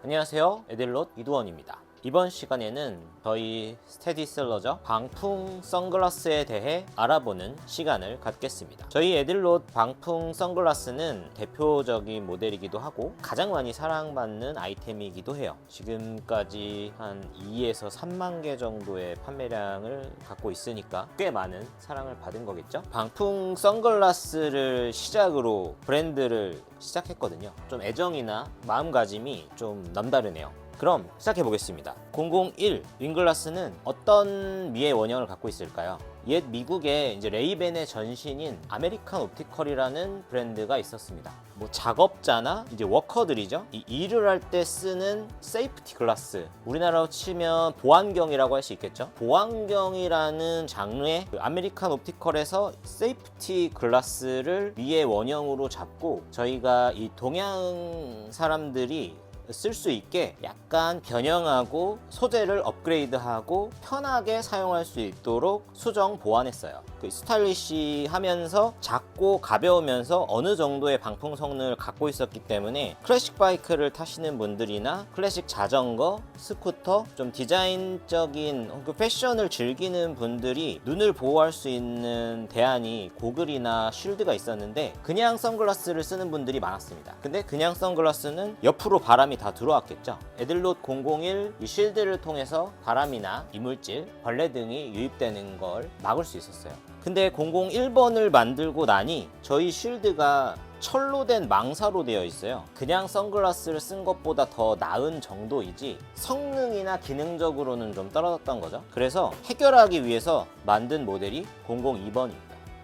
안녕하세요, 에델롯 이두원입니다. 이번 시간에는 저희 스테디셀러죠, 방풍 선글라스에 대해 알아보는 시간을 갖겠습니다. 저희 에델롯 방풍 선글라스는 대표적인 모델이기도 하고 가장 많이 사랑받는 아이템이기도 해요. 지금까지 한 2에서 3만 개 정도의 판매량을 갖고 있으니까 꽤 많은 사랑을 받은 거겠죠. 방풍 선글라스를 시작으로 브랜드를 시작했거든요. 좀 애정이나 마음가짐이 좀 남다르네요. 그럼 시작해 보겠습니다. 001 윙글라스는 어떤 미의 원형을 갖고 있을까요? 옛 미국에 이제 레이벤의 전신인 아메리칸 옵티컬이라는 브랜드가 있었습니다. 뭐 작업자나 이제 워커들이죠. 이 일을 할 때 쓰는 세이프티 글라스, 우리나라로 치면 보안경이라고 할 수 있겠죠. 보안경이라는 장르의 그 아메리칸 옵티컬에서 세이프티 글라스를 미의 원형으로 잡고 저희가 이 동양 사람들이 쓸 수 있게 약간 변형하고 소재를 업그레이드하고 편하게 사용할 수 있도록 수정 보완했어요. 그 스타일리시하면서 작고 가벼우면서 어느 정도의 방풍 성능을 갖고 있었기 때문에 클래식 바이크를 타시는 분들이나 클래식 자전거, 스쿠터, 좀 디자인적인 혹은 패션을 즐기는 분들이 눈을 보호할 수 있는 대안이 고글이나 쉴드가 있었는데 그냥 선글라스를 쓰는 분들이 많았습니다. 근데 그냥 선글라스는 옆으로 바람이 다 들어왔겠죠. 에델롯 001 이 쉴드를 통해서 바람이나 이물질, 벌레 등이 유입되는 걸 막을 수 있었어요. 근데 001번을 만들고 나니 저희 쉴드가 철로 된 망사로 되어 있어요. 그냥 선글라스를 쓴 것보다 더 나은 정도이지 성능이나 기능적으로는 좀 떨어졌던 거죠. 그래서 해결하기 위해서 만든 모델이 002번입니다.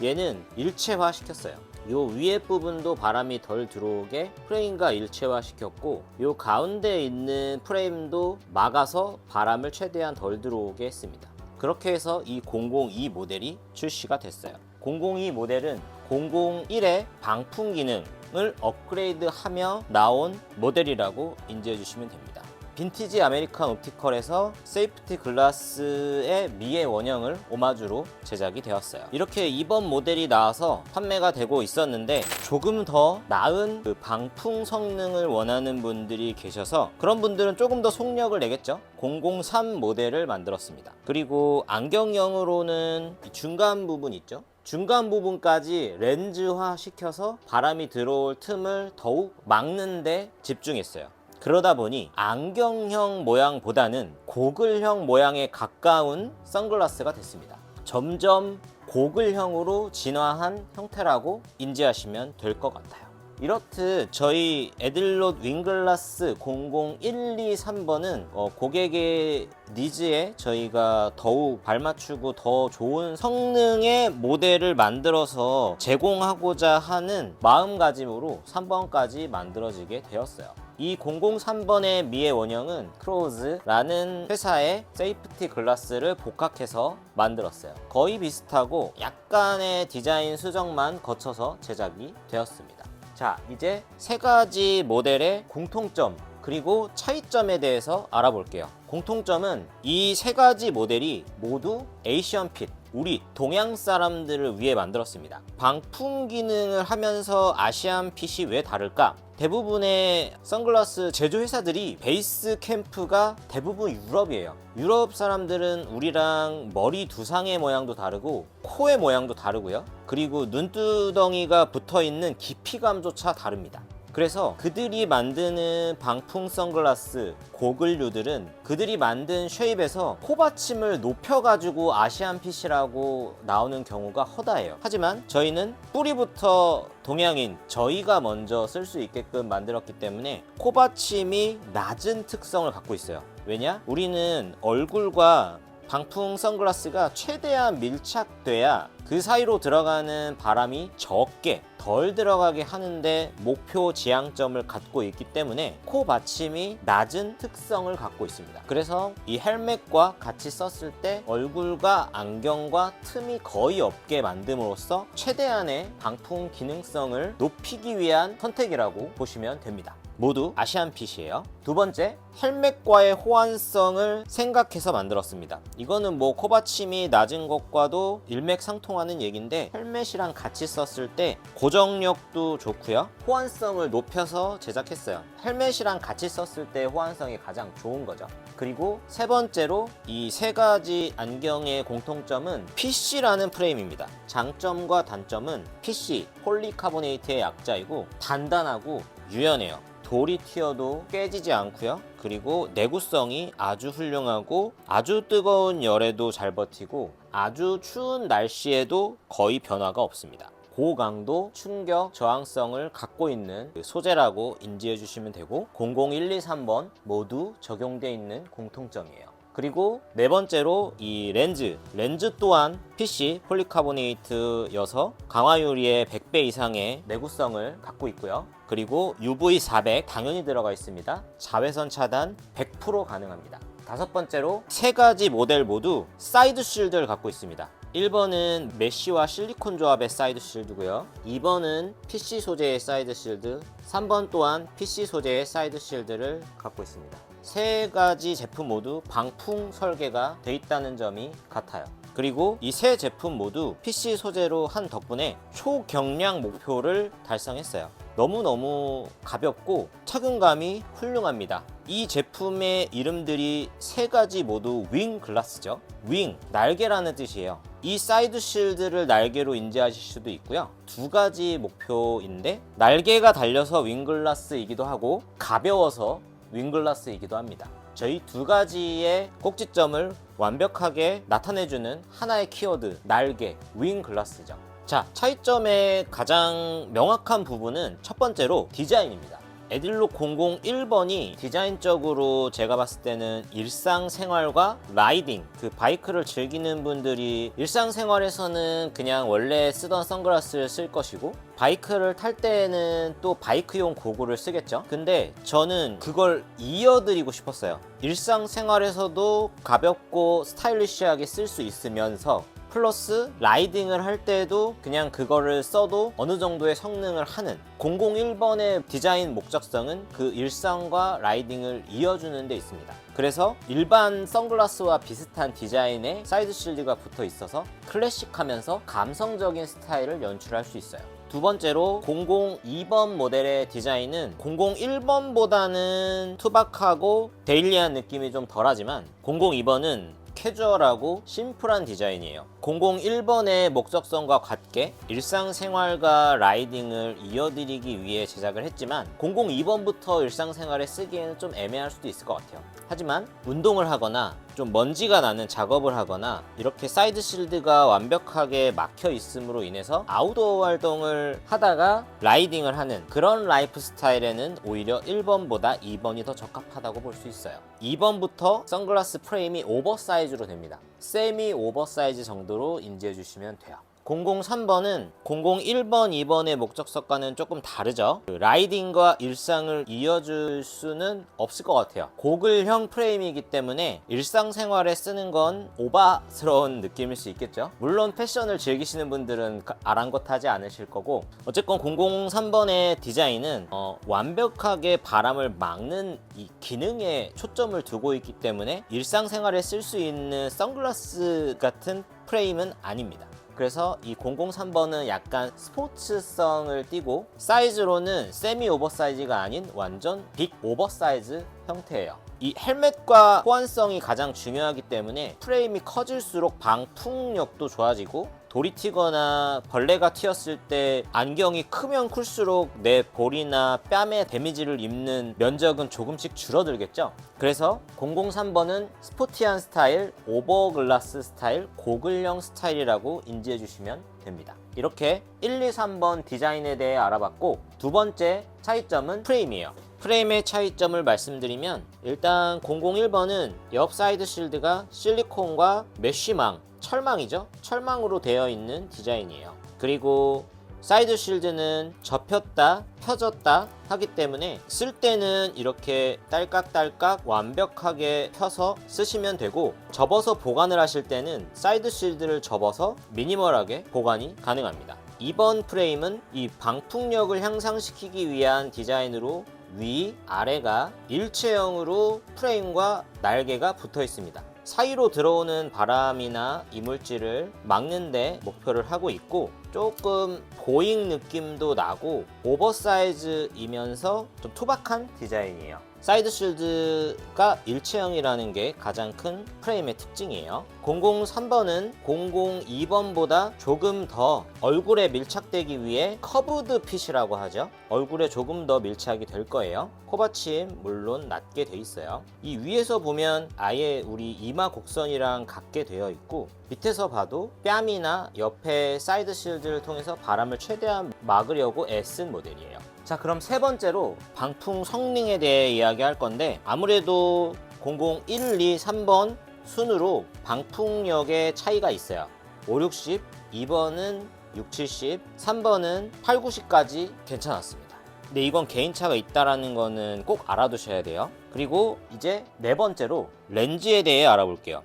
얘는 일체화 시켰어요. 요 위에 부분도 바람이 덜 들어오게 프레임과 일체화 시켰고 요 가운데 있는 프레임도 막아서 바람을 최대한 덜 들어오게 했습니다. 그렇게 해서 이 002 모델이 출시가 됐어요. 002 모델은 001의 방풍 기능을 업그레이드하며 나온 모델이라고 인지해 주시면 됩니다. 빈티지 아메리칸 옵티컬에서 세이프티 글라스의 미의 원형을 오마주로 제작이 되었어요. 이렇게 이번 모델이 나와서 판매가 되고 있었는데 조금 더 나은 그 방풍 성능을 원하는 분들이 계셔서 그런 분들은 조금 더 속력을 내겠죠. 003 모델을 만들었습니다. 그리고 안경형으로는 중간 부분 있죠. 중간 부분까지 렌즈화 시켜서 바람이 들어올 틈을 더욱 막는 데 집중했어요. 그러다 보니 안경형 모양보다는 고글형 모양에 가까운 선글라스가 됐습니다. 점점 고글형으로 진화한 형태라고 인지하시면 될 것 같아요. 이렇듯 저희 에델롯 윙글라스 001, 2, 3번은 고객의 니즈에 저희가 더욱 발맞추고 더 좋은 성능의 모델을 만들어서 제공하고자 하는 마음가짐으로 3번까지 만들어지게 되었어요. 이 003번의 미의 원형은 크로우즈라는 회사의 세이프티 글라스를 복각해서 만들었어요. 거의 비슷하고 약간의 디자인 수정만 거쳐서 제작이 되었습니다. 자, 이제 세 가지 모델의 공통점 그리고 차이점에 대해서 알아볼게요. 공통점은 이 세 가지 모델이 모두 에이시언 핏, 우리 동양 사람들을 위해 만들었습니다. 방풍 기능을 하면서 아시안 핏이 왜 다를까? 대부분의 선글라스 제조회사들이 베이스 캠프가 대부분 유럽이에요. 유럽 사람들은 우리랑 머리 두상의 모양도 다르고 코의 모양도 다르고요. 그리고 눈두덩이가 붙어있는 깊이감조차 다릅니다. 그래서 그들이 만드는 방풍 선글라스 고글류들은 그들이 만든 쉐입에서 코받침을 높여가지고 아시안 핏이라고 나오는 경우가 허다해요. 하지만 저희는 뿌리부터 동양인 저희가 먼저 쓸 수 있게끔 만들었기 때문에 코받침이 낮은 특성을 갖고 있어요. 왜냐? 우리는 얼굴과 방풍 선글라스가 최대한 밀착돼야 그 사이로 들어가는 바람이 적게 덜 들어가게 하는데 목표 지향점을 갖고 있기 때문에 코 받침이 낮은 특성을 갖고 있습니다. 그래서 이 헬멧과 같이 썼을 때 얼굴과 안경과 틈이 거의 없게 만듦으로써 최대한의 방풍 기능성을 높이기 위한 선택이라고 보시면 됩니다. 모두 아시안 핏이에요. 두 번째, 헬멧과의 호환성을 생각해서 만들었습니다. 이거는 뭐 코받침이 낮은 것과도 일맥상통하는 얘기인데, 헬멧이랑 같이 썼을 때 고정력도 좋고요, 호환성을 높여서 제작했어요. 헬멧이랑 같이 썼을 때 호환성이 가장 좋은 거죠. 그리고 세 번째로 이 세 가지 안경의 공통점은 PC라는 프레임입니다. 장점과 단점은 PC, 폴리카보네이트의 약자이고 단단하고 유연해요. 돌이 튀어도 깨지지 않고요. 그리고 내구성이 아주 훌륭하고 아주 뜨거운 열에도 잘 버티고 아주 추운 날씨에도 거의 변화가 없습니다. 고강도 충격 저항성을 갖고 있는 소재라고 인지해 주시면 되고, 00123번 모두 적용되어 있는 공통점이에요. 그리고 네 번째로 이 렌즈 또한 PC 폴리카보네이트여서 강화유리의 100배 이상의 내구성을 갖고 있고요. 그리고 UV400 당연히 들어가 있습니다. 자외선 차단 100% 가능합니다. 다섯 번째로 세 가지 모델 모두 사이드 쉴드를 갖고 있습니다. 1번은 메쉬와 실리콘 조합의 사이드 쉴드고요. 2번은 PC 소재의 사이드 쉴드, 3번 또한 PC 소재의 사이드 쉴드를 갖고 있습니다. 세 가지 제품 모두 방풍 설계가 돼 있다는 점이 같아요. 그리고 이 세 제품 모두 PC 소재로 한 덕분에 초경량 목표를 달성했어요. 너무너무 가볍고 착용감이 훌륭합니다. 이 제품의 이름들이 세 가지 모두 윙 글라스죠. 윙, 날개라는 뜻이에요. 이 사이드 쉴드를 날개로 인지하실 수도 있고요. 두 가지 목표인데, 날개가 달려서 윙 글라스이기도 하고 가벼워서 윙 글라스이기도 합니다. 저희 두 가지의 꼭지점을 완벽하게 나타내주는 하나의 키워드, 날개, 윙 글라스죠. 자, 차이점의 가장 명확한 부분은 첫 번째로 디자인입니다. 에딜롯 001번이 디자인적으로 제가 봤을 때는 일상생활과 라이딩, 그 바이크를 즐기는 분들이 일상생활에서는 그냥 원래 쓰던 선글라스를 쓸 것이고, 바이크를 탈 때에는 또 바이크용 고글을 쓰겠죠. 근데 저는 그걸 이어드리고 싶었어요. 일상생활에서도 가볍고 스타일리시하게 쓸 수 있으면서 플러스 라이딩을 할 때도 그냥 그거를 써도 어느 정도의 성능을 하는, 001번의 디자인 목적성은 그 일상과 라이딩을 이어주는 데 있습니다. 그래서 일반 선글라스와 비슷한 디자인의 사이드 실드가 붙어 있어서 클래식하면서 감성적인 스타일을 연출할 수 있어요. 두 번째로 002번 모델의 디자인은 001번보다는 투박하고 데일리한 느낌이 좀 덜하지만, 002번은 캐주얼하고 심플한 디자인이에요. 001번의 목적성과 같게 일상생활과 라이딩을 이어드리기 위해 제작을 했지만, 002번부터 일상생활에 쓰기에는 좀 애매할 수도 있을 것 같아요. 하지만 운동을 하거나 좀 먼지가 나는 작업을 하거나 이렇게 사이드 실드가 완벽하게 막혀 있음으로 인해서 아웃도어 활동을 하다가 라이딩을 하는 그런 라이프 스타일에는 오히려 1번보다 2번이 더 적합하다고 볼 수 있어요. 2번부터 선글라스 프레임이 오버사이즈로 됩니다. 세미 오버사이즈 정도로 인지해 주시면 돼요. 003번은 001번, 2번의 목적성과는 조금 다르죠. 라이딩과 일상을 이어줄 수는 없을 것 같아요. 고글형 프레임이기 때문에 일상생활에 쓰는 건 오바스러운 느낌일 수 있겠죠. 물론 패션을 즐기시는 분들은 아랑곳하지 않으실 거고, 어쨌건 003번의 디자인은 완벽하게 바람을 막는 이 기능에 초점을 두고 있기 때문에 일상생활에 쓸 수 있는 선글라스 같은 프레임은 아닙니다. 그래서 이 003번은 약간 스포츠성을 띠고, 사이즈로는 세미 오버사이즈가 아닌 완전 빅 오버사이즈 형태예요. 이 헬멧과 호환성이 가장 중요하기 때문에 프레임이 커질수록 방풍력도 좋아지고, 돌이 튀거나 벌레가 튀었을 때 안경이 크면 클수록 내 볼이나 뺨에 데미지를 입는 면적은 조금씩 줄어들겠죠. 그래서 003번은 스포티한 스타일, 오버글라스 스타일, 고글형 스타일이라고 인지해 주시면 됩니다. 이렇게 1, 2, 3번 디자인에 대해 알아봤고, 두 번째 차이점은 프레임이에요. 프레임의 차이점을 말씀드리면, 일단 001번은 옆 사이드 실드가 실리콘과 메쉬망, 철망이죠. 철망으로 되어 있는 디자인이에요. 그리고 사이드 실드는 접혔다 펴졌다 하기 때문에 쓸 때는 이렇게 딸깍딸깍 완벽하게 펴서 쓰시면 되고, 접어서 보관을 하실 때는 사이드 실드를 접어서 미니멀하게 보관이 가능합니다. 이번 프레임은 이 방풍력을 향상시키기 위한 디자인으로 위, 아래가 일체형으로 프레임과 날개가 붙어 있습니다. 사이로 들어오는 바람이나 이물질을 막는 데 목표를 하고 있고, 조금 보잉 느낌도 나고 오버사이즈이면서 좀 투박한 디자인이에요. 사이드 쉴드가 일체형이라는 게 가장 큰 프레임의 특징이에요. 003번은 002번보다 조금 더 얼굴에 밀착되기 위해 커브드 핏이라고 하죠. 얼굴에 조금 더 밀착이 될 거예요. 코받침 물론 낮게 돼 있어요. 이 위에서 보면 아예 우리 이마 곡선이랑 같게 되어 있고, 밑에서 봐도 뺨이나 옆에 사이드 쉴드를 통해서 바람을 최대한 막으려고 애쓴 모델이에요. 자, 그럼 세 번째로 방풍 성능에 대해 이야기할 건데, 아무래도 001, 2, 3번 순으로 방풍력의 차이가 있어요. 5, 60, 2번은 6, 70, 3번은 8, 90까지 괜찮았습니다. 근데 이건 개인차가 있다라는 거는 꼭 알아두셔야 돼요. 그리고 이제 네 번째로 렌즈에 대해 알아볼게요.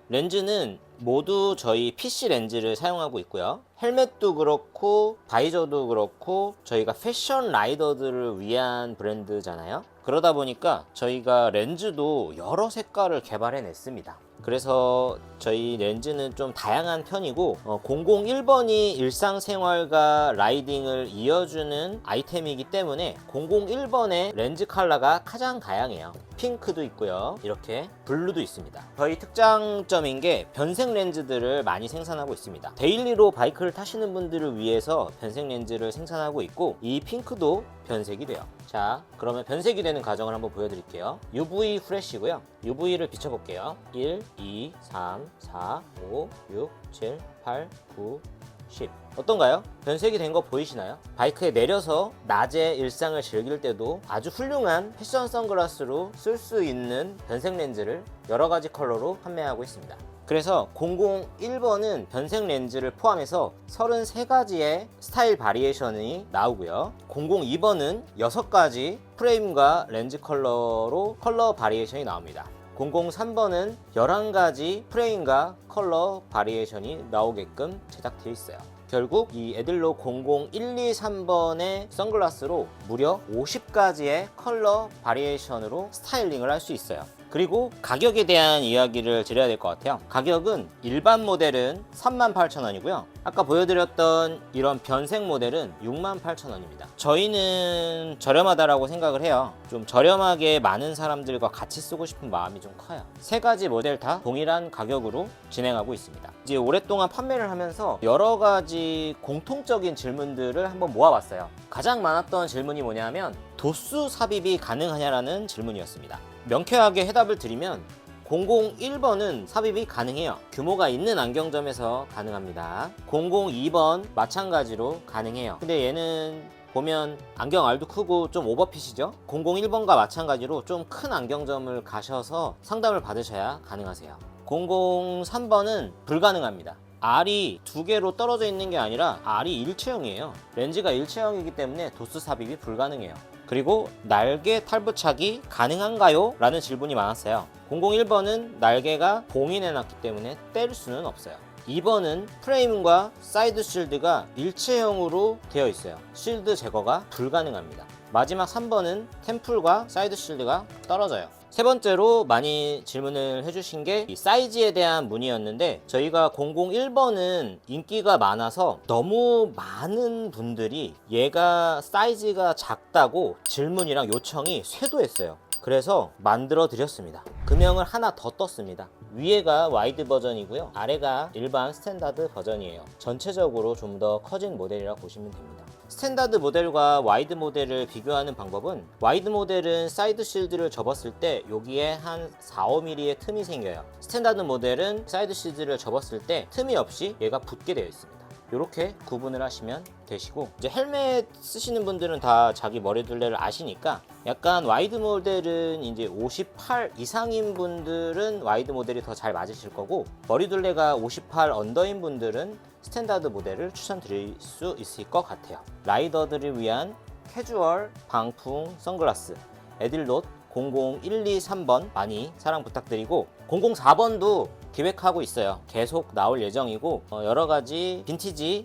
렌즈는 모두 저희 PC 렌즈를 사용하고 있고요. 헬멧도 그렇고 바이저도 그렇고 저희가 패션 라이더들을 위한 브랜드잖아요. 그러다 보니까 저희가 렌즈도 여러 색깔을 개발해냈습니다. 그래서 저희 렌즈는 좀 다양한 편이고, 001번이 일상생활과 라이딩을 이어주는 아이템이기 때문에 001번의 렌즈 컬러가 가장 다양해요. 핑크도 있고요, 이렇게 블루도 있습니다. 저희 특장점인 게 변색 렌즈들을 많이 생산하고 있습니다. 데일리로 바이크를 타시는 분들을 위해서 변색 렌즈를 생산하고 있고, 이 핑크도 변색이 돼요. 자, 그러면 변색이 되는 과정을 한번 보여드릴게요. UV 프레쉬고요. UV를 비춰볼게요. 1, 2, 3, 4, 5, 6, 7, 8, 9, 10. 어떤가요? 변색이 된 거 보이시나요? 바이크에 내려서 낮에 일상을 즐길 때도 아주 훌륭한 패션 선글라스로 쓸 수 있는 변색 렌즈를 여러 가지 컬러로 판매하고 있습니다. 그래서 001번은 변색 렌즈를 포함해서 33가지의 스타일 바리에이션이 나오고요. 002번은 6가지 프레임과 렌즈 컬러로 컬러 바리에이션이 나옵니다. 003번은 11가지 프레임과 컬러 바리에이션이 나오게끔 제작되어 있어요. 결국 이 에들로 001, 2, 3번의 선글라스로 무려 50가지의 컬러 바리에이션으로 스타일링을 할 수 있어요. 그리고 가격에 대한 이야기를 드려야 될 것 같아요. 가격은 일반 모델은 38,000원이고요. 아까 보여드렸던 이런 변색 모델은 68,000원입니다. 저희는 저렴하다라고 생각을 해요. 좀 저렴하게 많은 사람들과 같이 쓰고 싶은 마음이 좀 커요. 세 가지 모델 다 동일한 가격으로 진행하고 있습니다. 이제 오랫동안 판매를 하면서 여러 가지 공통적인 질문들을 한번 모아봤어요. 가장 많았던 질문이 뭐냐면 도수 삽입이 가능하냐라는 질문이었습니다. 명쾌하게 해답을 드리면 001번은 삽입이 가능해요. 규모가 있는 안경점에서 가능합니다. 002번 마찬가지로 가능해요. 근데 얘는 보면 안경 알도 크고 좀 오버핏이죠. 001번과 마찬가지로 좀 큰 안경점을 가셔서 상담을 받으셔야 가능하세요. 003번은 불가능합니다. R이 두 개로 떨어져 있는 게 아니라 R이 일체형이에요. 렌즈가 일체형이기 때문에 도수 삽입이 불가능해요. 그리고 날개 탈부착이 가능한가요? 라는 질문이 많았어요. 001번은 날개가 봉인해놨기 때문에 뗄 수는 없어요. 2번은 프레임과 사이드 쉴드가 일체형으로 되어 있어요. 쉴드 제거가 불가능합니다. 마지막 3번은 템플과 사이드 쉴드가 떨어져요. 세 번째로 많이 질문을 해주신 게 이 사이즈에 대한 문의였는데, 저희가 001번은 인기가 많아서 너무 많은 분들이 얘가 사이즈가 작다고 질문이랑 요청이 쇄도했어요. 그래서 만들어 드렸습니다. 금형을 하나 더 떴습니다. 위에가 와이드 버전이고요, 아래가 일반 스탠다드 버전이에요. 전체적으로 좀 더 커진 모델이라고 보시면 됩니다. 스탠다드 모델과 와이드 모델을 비교하는 방법은, 와이드 모델은 사이드 쉴드를 접었을 때 여기에 한 4, 5mm의 틈이 생겨요. 스탠다드 모델은 사이드 쉴드를 접었을 때 틈이 없이 얘가 붙게 되어 있습니다. 이렇게 구분을 하시면 되시고, 이제 헬멧 쓰시는 분들은 다 자기 머리둘레를 아시니까, 약간 와이드 모델은 이제 58 이상인 분들은 와이드 모델이 더 잘 맞으실 거고, 머리둘레가 58 언더인 분들은 스탠다드 모델을 추천드릴 수 있을 것 같아요. 라이더들을 위한 캐주얼 방풍 선글라스 에딜롯 001, 2, 3번 많이 사랑 부탁드리고, 004번도 기획하고 있어요. 계속 나올 예정이고, 여러 가지 빈티지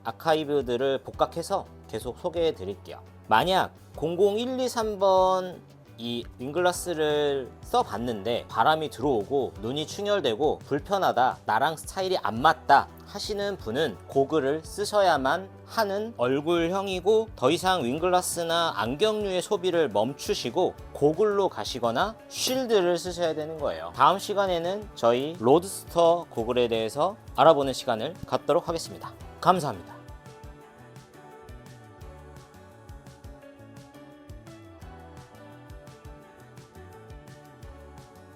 아카이브들을 복각해서 계속 소개해 드릴게요. 만약 00123번 이 윙글라스를 써봤는데 바람이 들어오고 눈이 충혈되고 불편하다, 나랑 스타일이 안 맞다 하시는 분은 고글을 쓰셔야만 하는 얼굴형이고, 더 이상 윙글라스나 안경류의 소비를 멈추시고 고글로 가시거나 쉴드를 쓰셔야 되는 거예요. 다음 시간에는 저희 로드스터 고글에 대해서 알아보는 시간을 갖도록 하겠습니다. 감사합니다.